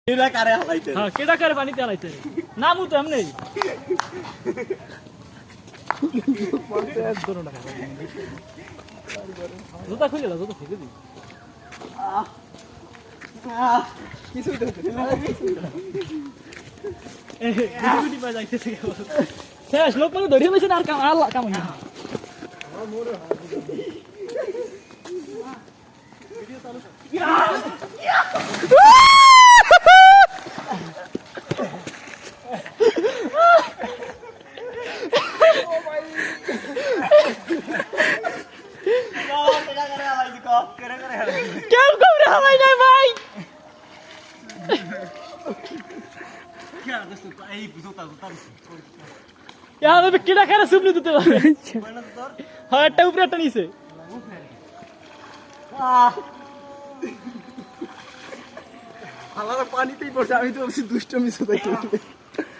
কেডা কারে হালাইতে হ্যাঁ কেডা কারে পানিতে হালাইতে নামু তো এমনি জুতা খুলে দাও জুতা খুলে দি কিছুই তো গুটি পা যাইতেছে শেষ লোক মানে ধরে মেছে আর কাম আল্লাহ কাম না ভিডিও চালু কেউ কবরে হালাই নাই ভাই কেডা খারা সুপলি দিতে পারে হ্যাঁ একটা উপরে একটা নিচে পানিতেই পড়ছে আমি তো দুষ্ট মিশে